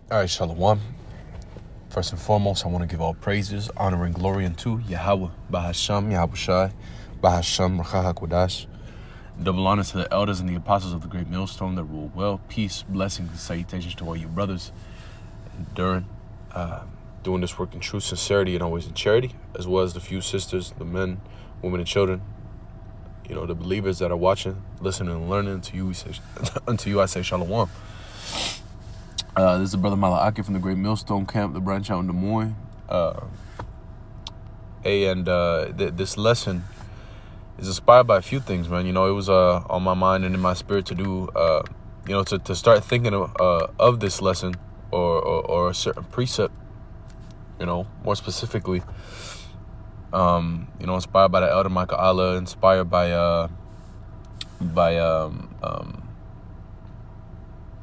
All right, Shalom. First and foremost, I want to give all praises, honor, and glory unto Yahweh, Bahasham, Yahushai, Bahasham, Racha HaKodash. Double honor to the elders and the apostles of the great millstone that rule well. Peace, blessings, and salutations to all you brothers enduring, doing this work in true sincerity and always in charity, as well as the few sisters, the men, women, and children, the believers that are watching, listening, and learning. Unto you I say Shalom. This is the brother Malaki from the Great Millstone Camp, the branch out in Des Moines. This lesson is inspired by a few things, man. It was on my mind and in my spirit to do, to start thinking of this lesson or a certain precept, more specifically, inspired by the Elder Michael Allah, inspired by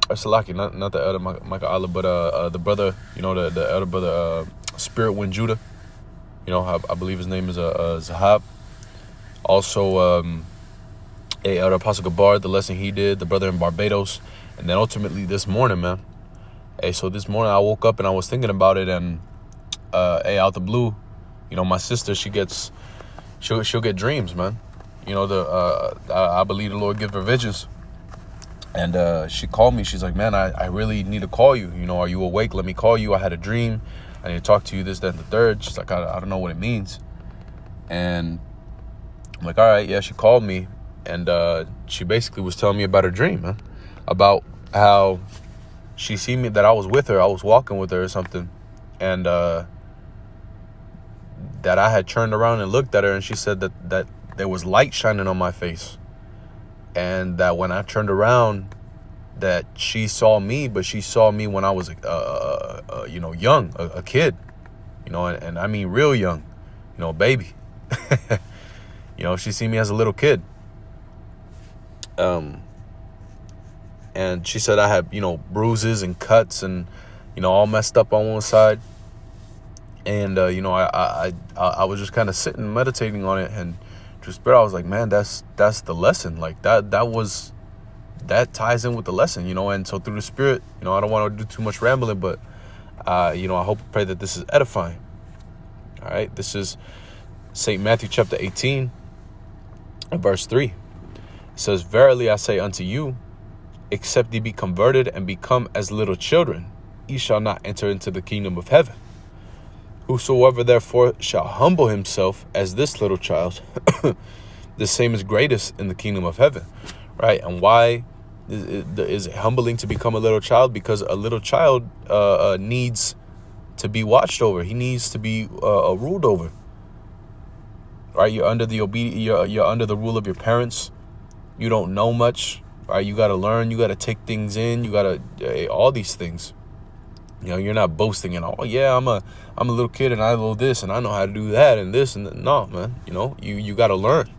Salaki, not the Elder Michael Allah, but the brother, the elder brother, Spirit Wind Judah. I believe his name is Zahab. Also, Elder Apostle Gabar, the lesson he did, the brother in Barbados, and then ultimately this morning, man. So this morning I woke up and I was thinking about it, and out the blue, my sister, she'll get dreams, man. I believe the Lord give her visions. And she called me. She's like, man, I really need to call you. Are you awake? Let me call you. I had a dream. I need to talk to you, this, that, and the third. She's like, I don't know what it means. And I'm like, all right, yeah. She called me, and she basically was telling me about her dream, man, about how she seen me, that I was with her. I was walking with her or something. And that I had turned around and looked at her, and she said that there was light shining on my face. And that when I turned around, that she saw me, but she saw me when I was, young, a kid, and I mean real young, baby. She seen me as a little kid. And she said I had, bruises and cuts and, all messed up on one side. And, I was just kind of sitting, meditating on it, and just spirit, I was like, man, that's the lesson. Like that ties in with the lesson, and so through the spirit, I don't want to do too much rambling, but I hope and pray that this is edifying. All right, this is St. Matthew chapter 18 and verse 3. It says, verily I say unto you, except ye be converted and become as little children, ye shall not enter into the kingdom of heaven. Whosoever therefore shall humble himself as this little child, the same is greatest in the kingdom of heaven. Right? And why is it humbling to become a little child? Because a little child needs to be watched over. He needs to be ruled over. Right? You're under the you're under the rule of your parents. You don't know much. Right? You got to learn. You got to take things in. You got to all these things. You're not boasting and oh yeah, I'm a little kid and I know this and I know how to do that and this and that. No, man. You got to learn.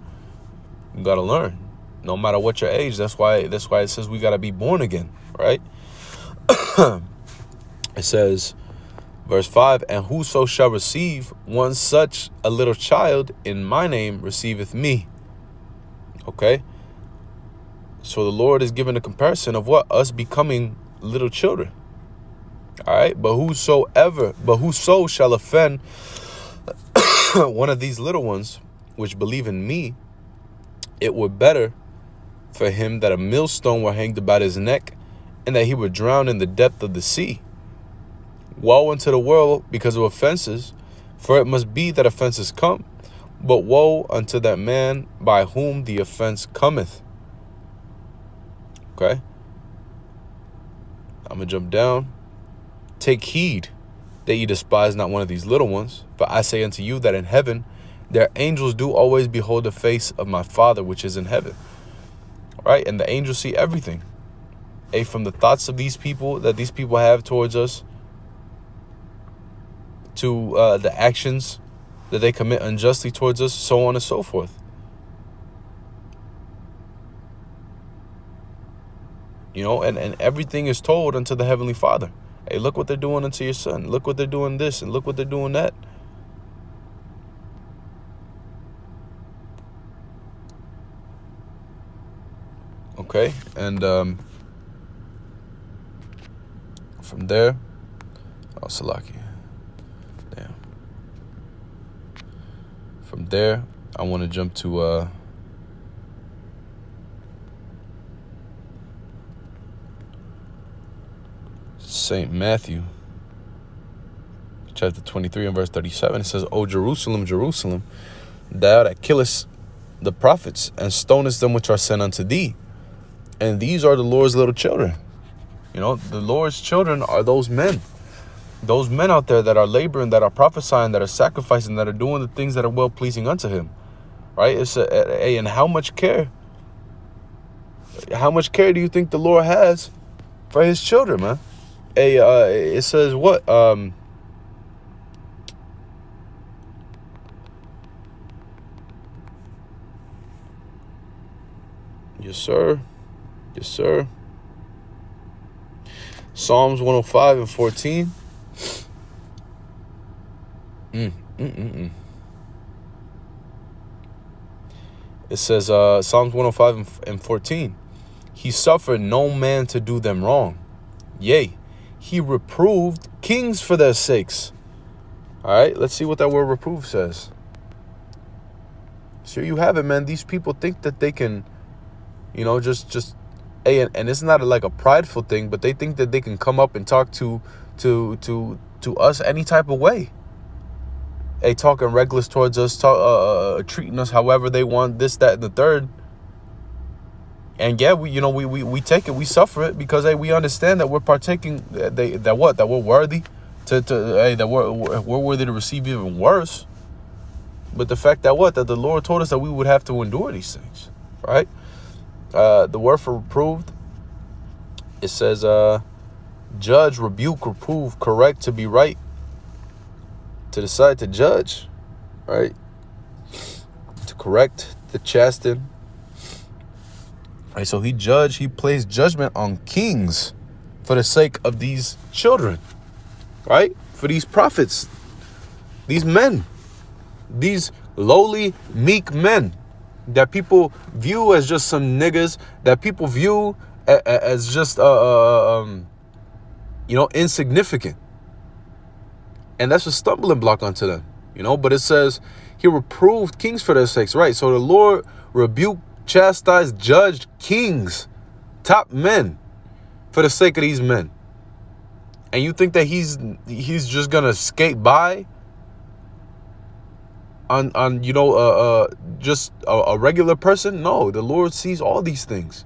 You got to learn. No matter what your age. That's why it says we got to be born again, right? It says, verse 5, and whoso shall receive one such a little child in my name receiveth me. Okay? So the Lord is giving a comparison of what? Us becoming little children. All right, but whoso shall offend one of these little ones which believe in me, it were better for him that a millstone were hanged about his neck, and that he were drowned in the depth of the sea. Woe unto the world because of offenses, for it must be that offenses come, but woe unto that man by whom the offense cometh. Okay, I'm gonna jump down. Take heed that ye despise not one of these little ones. For I say unto you that in heaven their angels do always behold the face of my Father which is in heaven. Right? And the angels see everything. From the thoughts of these people that these people have towards us, to the actions that they commit unjustly towards us, so on and so forth. And everything is told unto the Heavenly Father. Hey, look what they're doing unto your son. Look what they're doing this, and look what they're doing that. Okay, and from there, Oh, Salaki. Damn. From there, I want to jump to St. Matthew, chapter 23 and verse 37. It says, O Jerusalem, Jerusalem, thou that killest the prophets and stonest them which are sent unto thee. And these are the Lord's little children. You know, the Lord's children are those men. Those men out there that are laboring, that are prophesying, that are sacrificing, that are doing the things that are well-pleasing unto him. Right? And how much care do you think the Lord has for his children, man? It says what? Yes, sir. Yes, sir. Psalms 105 and 14. It says, Psalms 105 and 14. He suffered no man to do them wrong. Yea, he reproved kings for their sakes. All right, let's see what that word reprove says. So you have it, man. These people think that they can, you know, just and it's not like a prideful thing, but they think that they can come up and talk to us any type of way. Talking reckless towards us, treating us however they want, this, that, and the third. And yeah, we take it, we suffer it because we understand that we're partaking, that we're worthy that we're worthy to receive even worse. But the fact that that the Lord told us that we would have to endure these things, right? The word for reproved, it says, judge, rebuke, reprove, correct, to be right, to decide, to judge, right? To correct, to chasten. Right, so he placed judgment on kings for the sake of these children, right? For these prophets, these men, these lowly, meek men that people view as just some niggas, that people view as just, insignificant. And that's a stumbling block unto them, but it says he reproved kings for their sakes, right? So the Lord rebuked, chastised, judged kings, top men, for the sake of these men. And you think that he's just gonna skate by on just a regular person? No, the Lord sees all these things.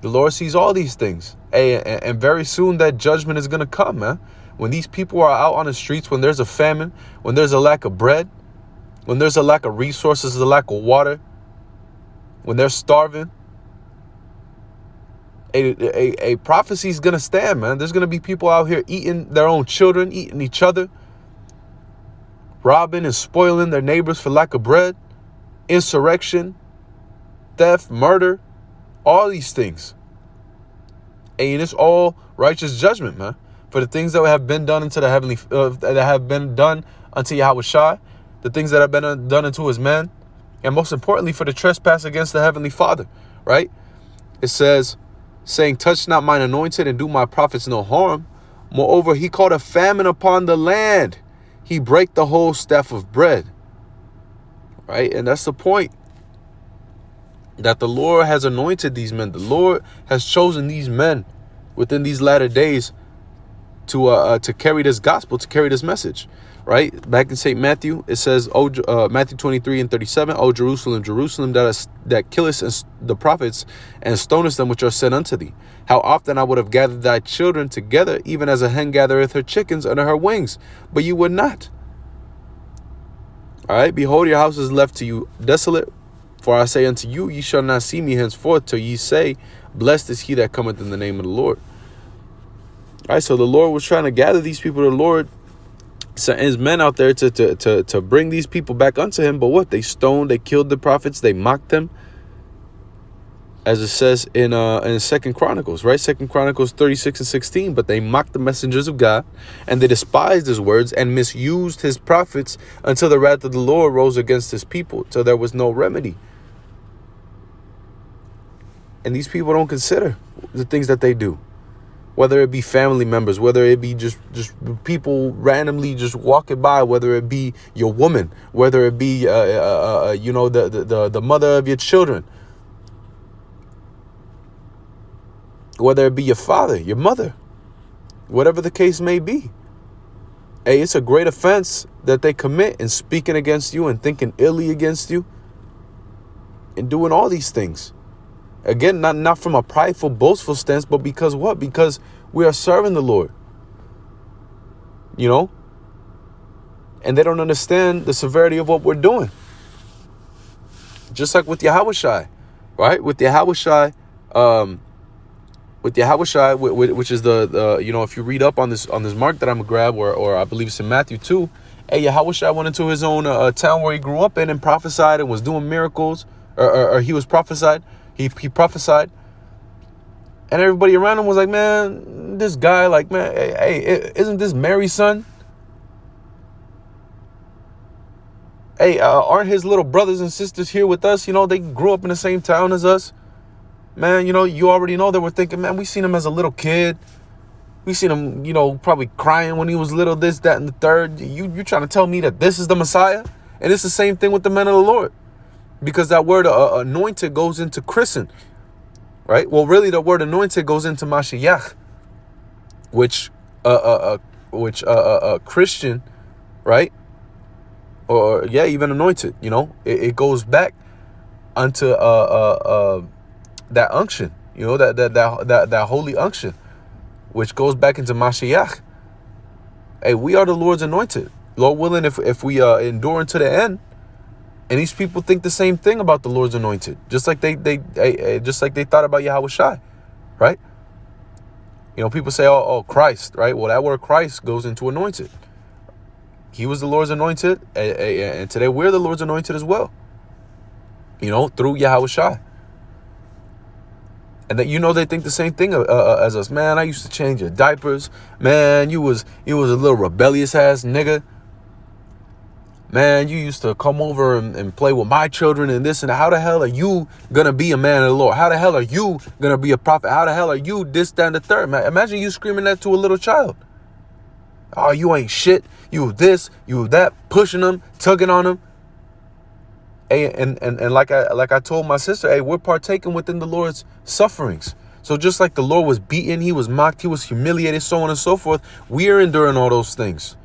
The Lord sees all these things. And very soon that judgment is gonna come, man. When these people are out on the streets, when there's a famine, when there's a lack of bread, when there's a lack of resources, a lack of water, when they're starving, a prophecy is going to stand, man. There's going to be people out here eating their own children, eating each other, robbing and spoiling their neighbors for lack of bread, insurrection, theft, murder, all these things. And it's all righteous judgment, man, for the things that have been done unto the heavenly, that have been done unto Yahweh Shai, the things that have been done unto his man, and most importantly, for the trespass against the Heavenly Father, right? It says, saying, touch not mine anointed and do my prophets no harm. Moreover, he called a famine upon the land. He brake the whole staff of bread, right? And that's the point, that the Lord has anointed these men. The Lord has chosen these men within these latter days to carry this gospel, to carry this message. Right? Back in St. Matthew, it says, Matthew 23 and 37, O Jerusalem, Jerusalem, that killest the prophets and stonest them which are sent unto thee. How often I would have gathered thy children together, even as a hen gathereth her chickens under her wings, but you would not. All right, behold, your house is left to you desolate. For I say unto you, ye shall not see me henceforth till ye say, blessed is he that cometh in the name of the Lord. All right, so the Lord was trying to gather these people. The Lord sent his men out there to bring these people back unto him. But what? They stoned, they killed the prophets, they mocked them. As it says in 2 Chronicles, right? 2 Chronicles 36 and 16. But they mocked the messengers of God, and they despised his words and misused his prophets until the wrath of the Lord rose against his people, till there was no remedy. And these people don't consider the things that they do. whether it be family members, whether it be just people randomly just walking by, whether it be your woman, whether it be the mother of your children, whether it be your father, your mother, whatever the case may be. Hey, it's a great offense that they commit in speaking against you and thinking illy against you and doing all these things. Again, not from a prideful, boastful stance, but because what? Because we are serving the Lord. You know? And they don't understand the severity of what we're doing. Just like with Yahushai, right? With Yahushai, which is the if you read up on this mark that I'm gonna grab, or I believe it's in Matthew 2, hey, Yahushua went into his own town where he grew up in and prophesied and was doing miracles, or he was prophesied. He prophesied, and everybody around him was like, man, this guy, like, man, hey, isn't this Mary's son? Hey, aren't his little brothers and sisters here with us? You know, they grew up in the same town as us. Man, you know, you already know that we're thinking, man, we seen him as a little kid. We seen him, you know, probably crying when he was little, this, that, and the third. You trying to tell me that this is the Messiah? And it's the same thing with the men of the Lord. Because that word anointed goes into christen, right? Well, really, the word anointed goes into Mashiach, which Christian, right? Or yeah, even anointed. You know, it goes back unto that unction. You know, that holy unction, which goes back into Mashiach. Hey, we are the Lord's anointed. Lord willing, if we endure unto the end. And these people think the same thing about the Lord's anointed, just like they thought about Yahushai, right? You know, people say, oh, Christ, right? Well, that word Christ goes into anointed. He was the Lord's anointed, and today we're the Lord's anointed as well. You know, through Yahushai. And that, you know, they think the same thing as us. Man, I used to change your diapers. Man, you was a little rebellious ass nigga. Man, you used to come over and play with my children and this and that. How the hell are you going to be a man of the Lord? How the hell are you going to be a prophet? How the hell are you this, that, and the third? Man, imagine you screaming that to a little child. Oh, you ain't shit. You this, you that, pushing them, tugging on them. Hey, and like I told my sister, hey, we're partaking within the Lord's sufferings. So just like the Lord was beaten, he was mocked, he was humiliated, so on and so forth. We are enduring all those things,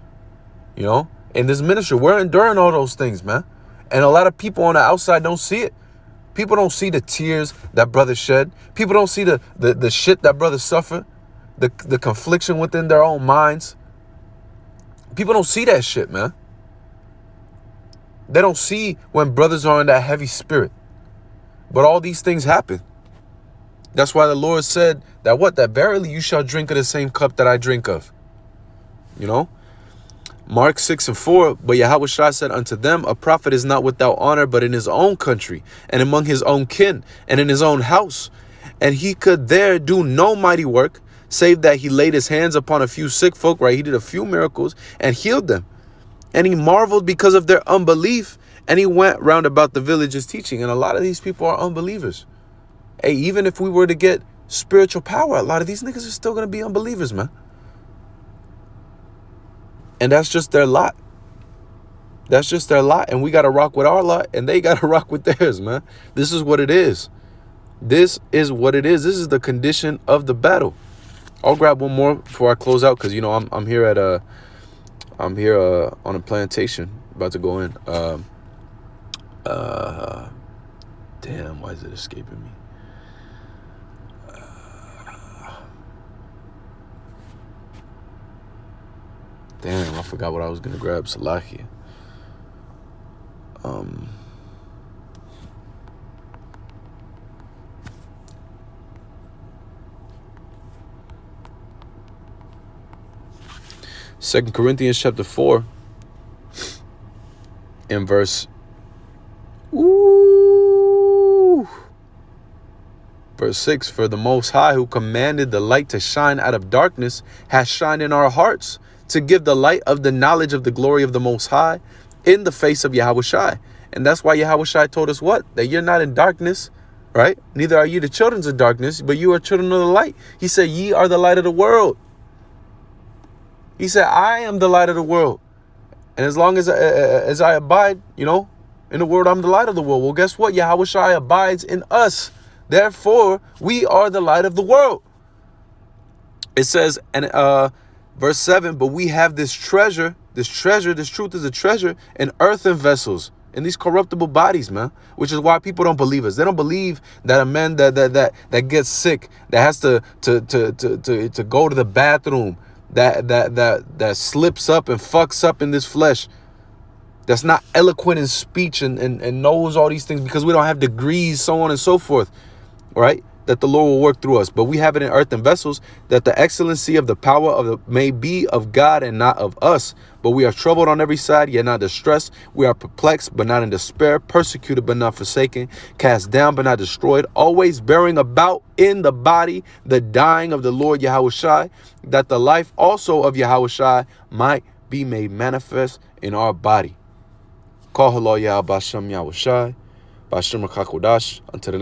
you know. In this ministry, we're enduring all those things, man. And a lot of people on the outside don't see it. People don't see the tears that brothers shed. People don't see the shit that brothers suffer, the confliction within their own minds. People don't see that shit, man. They don't see when brothers are in that heavy spirit. But all these things happen. That's why the Lord said that verily you shall drink of the same cup that I drink of. You know? Mark 6:4, but Yahushua said unto them, a prophet is not without honor, but in his own country, and among his own kin, and in his own house. And he could there do no mighty work, save that he laid his hands upon a few sick folk, right? He did a few miracles and healed them. And he marveled because of their unbelief, and he went round about the villages teaching. And a lot of these people are unbelievers. Hey, even if we were to get spiritual power, a lot of these niggas are still going to be unbelievers, man. And that's just their lot. That's just their lot. And we got to rock with our lot, and they got to rock with theirs, man. This is what it is. This is what it is. This is the condition of the battle. I'll grab one more before I close out, because, you know, I'm here on a plantation, about to go in. Damn, why is it escaping me? Damn, I forgot what I was gonna grab. Salakia. Second Corinthians chapter 4 in verse 6, for the Most High, who commanded the light to shine out of darkness, has shined in our hearts to give the light of the knowledge of the glory of the Most High in the face of Yahushai. And that's why Yahushai told us what? That you're not in darkness, right? Neither are you the children of darkness, but you are children of the light. He said, ye are the light of the world. He said, I am the light of the world. And as long as I abide, in the world, I'm the light of the world. Well, guess what? Yahweh Shai abides in us. Therefore, we are the light of the world. It says, and verse 7, but we have this treasure, this truth is a treasure in earthen vessels, in these corruptible bodies, man, which is why people don't believe us. They don't believe that a man that gets sick, that has to go to the bathroom, that slips up and fucks up in this flesh, that's not eloquent in speech and knows all these things because we don't have degrees, so on and so forth, right? That the Lord will work through us. But we have it in earthen vessels, that the excellency of the power may be of God and not of us. But we are troubled on every side, yet not distressed. We are perplexed, but not in despair, persecuted, but not forsaken, cast down, but not destroyed, always bearing about in the body the dying of the Lord Yahweh Shai, that the life also of Yahweh Shai might be made manifest in our body. Call Halal Yah Bashem Yahweh Shai, Bashem Rakakodash, unto the next.